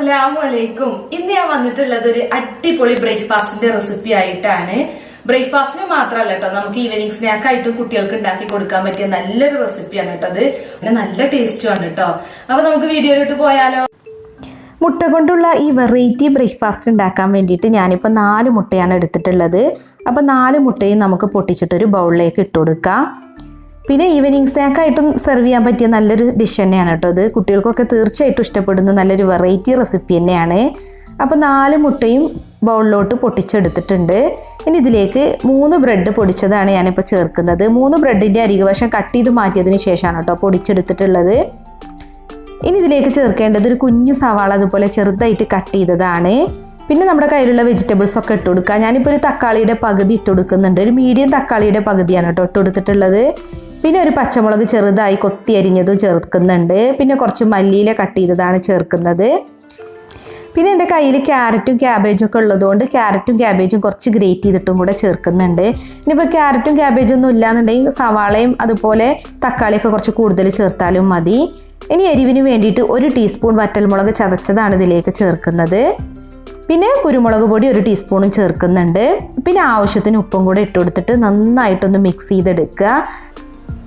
അസ്സലാമലൈക്കും. ഇന്ന് ഞാൻ വന്നിട്ടുള്ളത് ഒരു അടിപൊളി ബ്രേക്ക്ഫാസ്റ്റിന്റെ റെസിപ്പി ആയിട്ടാണ്. ബ്രേക്ക്ഫാസ്റ്റിന് മാത്രമല്ല കേട്ടോ, നമുക്ക് ഈവനിങ് സ്നാക്ക് ആയിട്ട് കുട്ടികൾക്ക് ഉണ്ടാക്കി കൊടുക്കാൻ പറ്റിയ നല്ലൊരു റെസിപ്പിയാണ് കേട്ടോ. അത് പിന്നെ നല്ല ടേസ്റ്റുമാണ് കേട്ടോ. അപ്പൊ നമുക്ക് വീഡിയോയിലോട്ട് പോയാലോ. മുട്ട കൊണ്ടുള്ള ഈ വെറൈറ്റി ബ്രേക്ക്ഫാസ്റ്റ് ഉണ്ടാക്കാൻ വേണ്ടിയിട്ട് ഞാനിപ്പോൾ 4 മുട്ടയാണ് എടുത്തിട്ടുള്ളത്. അപ്പോൾ 4 മുട്ടയും നമുക്ക് പൊട്ടിച്ചിട്ടൊരു ബൗളിലേക്ക് ഇട്ട് കൊടുക്കാം. പിന്നെ ഈവനിങ് സ്നാക്കായിട്ടും സെർവ് ചെയ്യാൻ പറ്റിയ നല്ലൊരു ഡിഷ് തന്നെയാണ് കേട്ടോ ഇത്. കുട്ടികൾക്കൊക്കെ തീർച്ചയായിട്ടും ഇഷ്ടപ്പെടുന്ന നല്ലൊരു വെറൈറ്റി റെസിപ്പി തന്നെയാണ്. അപ്പോൾ 4 മുട്ടയും ബൗളിലോട്ട് പൊട്ടിച്ചെടുത്തിട്ടുണ്ട്. ഇനി ഇതിലേക്ക് 3 ബ്രെഡ് പൊടിച്ചതാണ് ഞാനിപ്പോൾ ചേർക്കുന്നത്. 3 ബ്രെഡിൻ്റെ അരികുവശം കട്ട് ചെയ്ത് മാറ്റിയതിന് ശേഷമാണ് കേട്ടോ പൊടിച്ചെടുത്തിട്ടുള്ളത്. ഇനി ഇതിലേക്ക് ചേർക്കേണ്ടത് ഒരു കുഞ്ഞു സവാള അതുപോലെ ചെറുതായിട്ട് കട്ട് ചെയ്തതാണ്. പിന്നെ നമ്മുടെ കയ്യിലുള്ള വെജിറ്റബിൾസ് ഒക്കെ ഇട്ട് കൊടുക്കുക. ഞാനിപ്പോൾ ഒരു തക്കാളിയുടെ പകുതി ഇട്ട് കൊടുക്കുന്നുണ്ട്. ഒരു മീഡിയം തക്കാളിയുടെ പകുതിയാണ് കേട്ടോ ഇട്ട് കൊടുത്തിട്ടുള്ളത്. പിന്നെ ഒരു പച്ചമുളക് ചെറുതായി കൊത്തി അരിഞ്ഞതും ചേർക്കുന്നുണ്ട്. പിന്നെ കുറച്ച് മല്ലിയില കട്ട് ചെയ്തതാണ് ചേർക്കുന്നത്. പിന്നെ എൻ്റെ കയ്യിൽ ക്യാരറ്റും ക്യാബേജും ഒക്കെ ഉള്ളതുകൊണ്ട് ക്യാരറ്റും ക്യാബേജും കുറച്ച് ഗ്രേറ്റ് ചെയ്തിട്ടും കൂടെ ചേർക്കുന്നുണ്ട്. ഇനിയിപ്പോൾ ക്യാരറ്റും ക്യാബേജും ഒന്നും ഇല്ലാന്നുണ്ടെങ്കിൽ സവാളയും അതുപോലെ തക്കാളിയൊക്കെ കുറച്ച് കൂടുതൽ ചേർത്താലും മതി. ഇനി എരിവിന് വേണ്ടിയിട്ട് 1 ടീസ്പൂൺ വറ്റൽമുളക് ചതച്ചതാണ് ഇതിലേക്ക് ചേർക്കുന്നത്. പിന്നെ കുരുമുളക് പൊടി 1 ടീസ്പൂണും ചേർക്കുന്നുണ്ട്. പിന്നെ ആവശ്യത്തിന് ഉപ്പും കൂടെ ഇട്ട് കൊടുത്തിട്ട് നന്നായിട്ടൊന്ന് മിക്സ് ചെയ്തെടുക്കുക.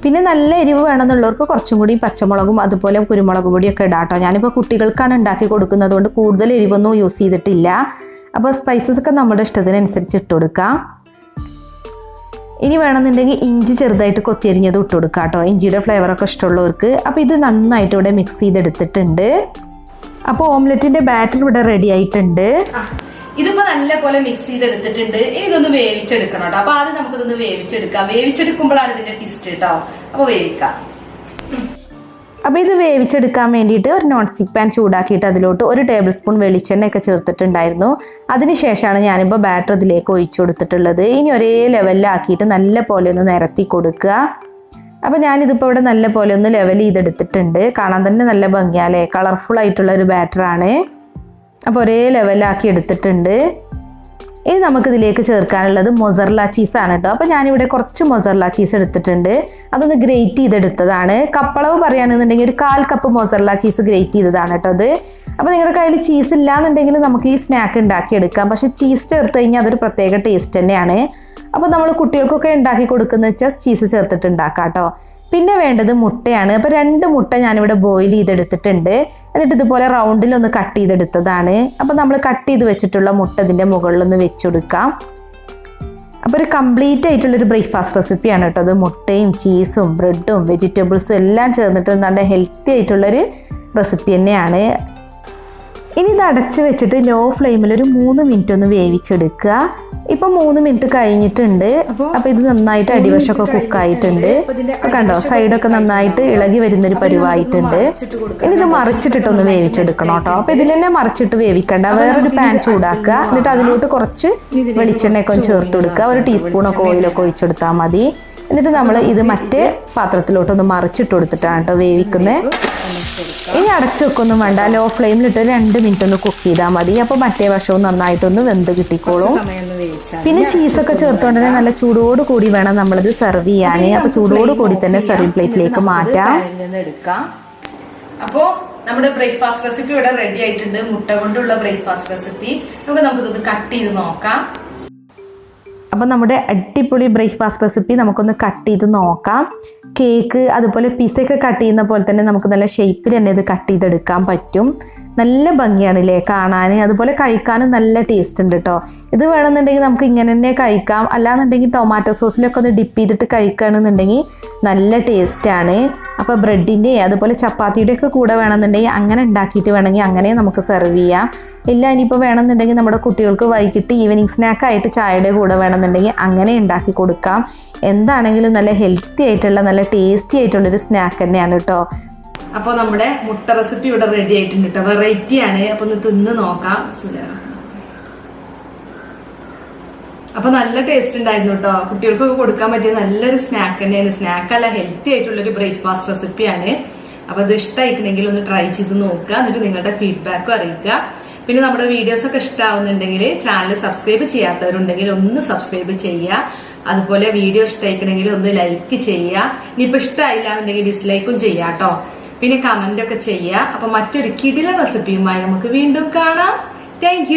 പിന്നെ നല്ല എരിവ് വേണമെന്നുള്ളവർക്ക് കുറച്ചും കൂടി പച്ചമുളകും അതുപോലെ കുരുമുളക് പൊടിയൊക്കെ ഇടാം കേട്ടോ. ഞാനിപ്പോൾ കുട്ടികൾക്കാണ് ഉണ്ടാക്കി കൊടുക്കുന്നത് കൊണ്ട് കൂടുതൽ എരിവൊന്നും യൂസ് ചെയ്തിട്ടില്ല. അപ്പോൾ സ്പൈസസ് ഒക്കെ നമ്മുടെ ഇഷ്ടത്തിനനുസരിച്ച് ഇട്ട് കൊടുക്കാം. ഇനി വേണമെന്നുണ്ടെങ്കിൽ ഇഞ്ചി ചെറുതായിട്ട് കൊത്തിയരിഞ്ഞത് ഇട്ട് കൊടുക്കാം കേട്ടോ, ഇഞ്ചിയുടെ ഫ്ലേവറൊക്കെ ഇഷ്ടമുള്ളവർക്ക്. അപ്പോൾ ഇത് നന്നായിട്ട് ഇവിടെ മിക്സ് ചെയ്തെടുത്തിട്ടുണ്ട്. അപ്പോൾ ഓംലെറ്റിൻ്റെ ബാറ്റർ ഇവിടെ റെഡി ആയിട്ടുണ്ട്. ഇതിപ്പോ നല്ല പോലെ മിക്സ് ചെയ്തെടുത്തിട്ടുണ്ട്. ഇനി ഇതൊന്ന് വേവിച്ചെടുക്കണം കേട്ടോ. അപ്പൊ ആദ്യം നമുക്കിതൊന്ന് വേവിച്ചെടുക്കാം. വേവിച്ചെടുക്കുമ്പോഴാണ് ഇതിന്റെ ടിസ്റ്റ് കേട്ടോ. അപ്പൊ വേവിക്കാം. അപ്പോൾ ഇത് വേവിച്ചെടുക്കാൻ വേണ്ടിയിട്ട് ഒരു നോൺ സ്റ്റിക്ക് പാൻ ചൂടാക്കിയിട്ട് അതിലോട്ട് 1 ടേബിൾ സ്പൂൺ വെളിച്ചെണ്ണയൊക്കെ ചേർത്തിട്ടുണ്ടായിരുന്നു. അതിനുശേഷമാണ് ഞാനിപ്പോൾ ബാറ്റർ ഇതിലേക്ക് ഒഴിച്ചു കൊടുത്തിട്ടുള്ളത്. ഇനി ഒരേ ലെവലിലാക്കിയിട്ട് നല്ല പോലെ ഒന്ന് നിരത്തി കൊടുക്കുക. അപ്പോൾ ഞാനിതിപ്പോൾ ഇവിടെ നല്ല പോലെ ഒന്ന് ലെവൽ ചെയ്തെടുത്തിട്ടുണ്ട്. കാണാൻ തന്നെ നല്ല ഭംഗിയാലേ, കളർഫുൾ ആയിട്ടുള്ള ഒരു ബാറ്ററാണ്. അപ്പോൾ ഒരേ ലെവലാക്കി എടുത്തിട്ടുണ്ട്. ഇനി നമുക്കിതിലേക്ക് ചേർക്കാനുള്ളത് മൊസറല്ല ചീസാണ് കേട്ടോ. അപ്പോൾ ഞാനിവിടെ കുറച്ച് മൊസറല്ല ചീസ് എടുത്തിട്ടുണ്ട്. അതൊന്ന് ഗ്രേറ്റ് ചെയ്തെടുത്തതാണ്. കപ്പളവ് പറയുകയാണെന്നുണ്ടെങ്കിൽ ഒരു 1/4 കപ്പ് മൊസറല്ല ചീസ് ഗ്രേറ്റ് ചെയ്തതാണ് കേട്ടോ അത്. അപ്പോൾ നിങ്ങളുടെ കയ്യിൽ ചീസ് ഇല്ലാന്നുണ്ടെങ്കിൽ നമുക്ക് ഈ സ്നാക്ക് ഉണ്ടാക്കിയെടുക്കാം. പക്ഷേ ചീസ് ചേർത്ത് കഴിഞ്ഞാൽ അതൊരു പ്രത്യേക ടേസ്റ്റ് തന്നെയാണ്. അപ്പോൾ നമ്മൾ കുട്ടികൾക്കൊക്കെ ഉണ്ടാക്കി കൊടുക്കുന്നത് വെച്ചാൽ ചീസ് ചേർത്തിട്ട് ഉണ്ടാക്കാം കേട്ടോ. പിന്നെ വേണ്ടത് മുട്ടയാണ്. അപ്പോൾ 2 മുട്ട ഞാനിവിടെ ബോയിൽ ചെയ്തെടുത്തിട്ടുണ്ട്. എന്നിട്ട് ഇതുപോലെ റൗണ്ടിലൊന്ന് കട്ട് ചെയ്തെടുത്തതാണ്. അപ്പോൾ നമ്മൾ കട്ട് ചെയ്ത് വെച്ചിട്ടുള്ള മുട്ട ഇതിൻ്റെ മുകളിലൊന്ന് വെച്ച് കൊടുക്കാം. അപ്പോൾ ഒരു കംപ്ലീറ്റ് ആയിട്ടുള്ളൊരു ബ്രേക്ക്ഫാസ്റ്റ് റെസിപ്പിയാണ് കേട്ടോ അത്. മുട്ടയും ചീസും ബ്രെഡും വെജിറ്റബിൾസും എല്ലാം ചേർന്നിട്ട് നല്ല ഹെൽത്തി ആയിട്ടുള്ളൊരു റെസിപ്പി തന്നെയാണ്. ഇനി ഇത് അടച്ച് വെച്ചിട്ട് ലോ ഫ്ലെയിമിൽ ഒരു 3 മിനിറ്റ് ഒന്ന് വേവിച്ചെടുക്കുക. ഇപ്പം 3 മിനിറ്റ് കഴിഞ്ഞിട്ടുണ്ട്. അപ്പോൾ ഇത് നന്നായിട്ട് അടിവശമൊക്കെ കുക്കായിട്ടുണ്ട്. കണ്ടോ, സൈഡൊക്കെ നന്നായിട്ട് ഇളകി വരുന്നൊരു പരുവായിട്ടുണ്ട്. ഇനി ഇത് മറിച്ചിട്ടിട്ടൊന്ന് വേവിച്ചെടുക്കണം കേട്ടോ. അപ്പോൾ ഇതിൽ തന്നെ മറിച്ചിട്ട് വേവിക്കണ്ട, വേറൊരു പാൻ ചൂടാക്കുക. എന്നിട്ട് അതിലോട്ട് കുറച്ച് വെളിച്ചെണ്ണയൊക്കെ ഒന്ന് ചേർത്ത് കൊടുക്കുക. 1 ടീസ്പൂണൊക്കെ ഓയിലൊക്കെ ഒഴിച്ചെടുത്താൽ മതി. എന്നിട്ട് നമ്മൾ ഇത് മറ്റേ പാത്രത്തിലോട്ടൊന്ന് മറിച്ചിട്ട് കൊടുത്തിട്ടാണ് കേട്ടോ വേവിക്കുന്നത്. ഇനി അടച്ചു വെക്കൊന്നും വേണ്ട, ലോ ഫ്ലെയിമിലിട്ട് 2 മിനിറ്റ് ഒന്ന് കുക്ക് ചെയ്താൽ മതി. അപ്പോൾ മറ്റേ വശവും നന്നായിട്ടൊന്ന് വെന്ത് കിട്ടിക്കോളും. പിന്നെ ചീസൊക്കെ ചേർത്തുകൊണ്ട് തന്നെ നല്ല ചൂടോട് കൂടി വേണം നമ്മളിത് സെർവ് ചെയ്യാൻ. അപ്പോൾ ചൂടോട് കൂടി തന്നെ സെർവിങ് പ്ലേറ്റിലേക്ക് മാറ്റാം. അപ്പോൾ നമ്മുടെ ബ്രേക്ക്ഫാസ്റ്റ് റെസിപ്പി ഇവിടെ റെഡി ആയിട്ടുണ്ട്. മുട്ട കൊണ്ടുള്ള ബ്രേക്ക്ഫാസ്റ്റ് റെസിപ്പി നമുക്കിത് കട്ട് ചെയ്ത് നോക്കാം. അപ്പോൾ നമ്മുടെ അടിപൊളി ബ്രേക്ക്ഫാസ്റ്റ് റെസിപ്പി നമുക്കൊന്ന് കട്ട് ചെയ്ത് നോക്കാം. കേക്ക് അതുപോലെ പിസയൊക്കെ കട്ട് ചെയ്യുന്ന പോലെ തന്നെ നമുക്ക് നല്ല ഷേപ്പിൽ തന്നെ ഇത് കട്ട് ചെയ്തെടുക്കാൻ പറ്റും. നല്ല ഭംഗിയാണില്ലേ കാണാൻ, അതുപോലെ കഴിക്കാനും നല്ല ടേസ്റ്റ് ഉണ്ട് കേട്ടോ. ഇത് വേണമെന്നുണ്ടെങ്കിൽ നമുക്ക് ഇങ്ങനെ തന്നെ കഴിക്കാം. അല്ലാന്നുണ്ടെങ്കിൽ ടൊമാറ്റോ സോസിലൊക്കെ ഒന്ന് ഡിപ്പ് ചെയ്തിട്ട് കഴിക്കുകയാണെന്നുണ്ടെങ്കിൽ നല്ല ടേസ്റ്റാണ്. അപ്പോൾ ബ്രെഡിൻ്റെ അതുപോലെ ചപ്പാത്തിയുടെ ഒക്കെ കൂടെ വേണമെന്നുണ്ടെങ്കിൽ അങ്ങനെ ഉണ്ടാക്കിയിട്ട് വേണമെങ്കിൽ അങ്ങനെ നമുക്ക് സെർവ് ചെയ്യാം. ഇല്ല ഇനിയിപ്പോൾ വേണമെന്നുണ്ടെങ്കിൽ നമ്മുടെ കുട്ടികൾക്ക് വൈകിട്ട് ഈവനിങ് സ്നാക്കായിട്ട് ചായയുടെ കൂടെ വേണമെന്നുണ്ടെങ്കിൽ അങ്ങനെ ഉണ്ടാക്കി കൊടുക്കാം. എന്താണെങ്കിലും നല്ല ഹെൽത്തി ആയിട്ടുള്ള നല്ല ടേസ്റ്റി ആയിട്ടുള്ളൊരു സ്നാക്ക് തന്നെയാണ് കേട്ടോ. അപ്പോൾ നമ്മുടെ മുട്ട റെസിപ്പി ഇവിടെ റെഡി ആയിട്ടുണ്ട് കേട്ടോ. വെറൈറ്റി ആണ്. അപ്പൊ ഒന്ന് തിന്ന് നോക്കാം. അപ്പൊ നല്ല ടേസ്റ്റ് ഉണ്ടായിരുന്നു കേട്ടോ. കുട്ടികൾക്കൊക്കെ കൊടുക്കാൻ പറ്റിയ നല്ലൊരു സ്നാക്ക് തന്നെയാണ്. സ്നാക്കല്ല, ഹെൽത്തി ആയിട്ടുള്ളൊരു ബ്രേക്ക്ഫാസ്റ്റ് റെസിപ്പിയാണ്. അപ്പൊ ഇത് ഇഷ്ടമായിക്കണമെങ്കിൽ ഒന്ന് ട്രൈ ചെയ്ത് നോക്കുക. എന്നിട്ട് നിങ്ങളുടെ ഫീഡ്ബാക്കും അറിയിക്കുക. പിന്നെ നമ്മുടെ വീഡിയോസ് ഒക്കെ ഇഷ്ടമാവുന്നുണ്ടെങ്കിൽ ചാനൽ സബ്സ്ക്രൈബ് ചെയ്യാത്തവരുണ്ടെങ്കിൽ ഒന്ന് സബ്സ്ക്രൈബ് ചെയ്യുക. അതുപോലെ വീഡിയോ ഇഷ്ടമായിക്കണമെങ്കിൽ ഒന്ന് ലൈക്ക് ചെയ്യുക. ഇനിയിപ്പോ ഇഷ്ടമായില്ല എന്നുണ്ടെങ്കിൽ ഡിസ്ലൈക്കും ചെയ്യാം കേട്ടോ. പിന്നെ കമന്റ് ഒക്കെ ചെയ്യുക. അപ്പൊ മറ്റൊരു കിടിലൻ റെസിപ്പിയുമായി നമുക്ക് വീണ്ടും കാണാം. താങ്ക്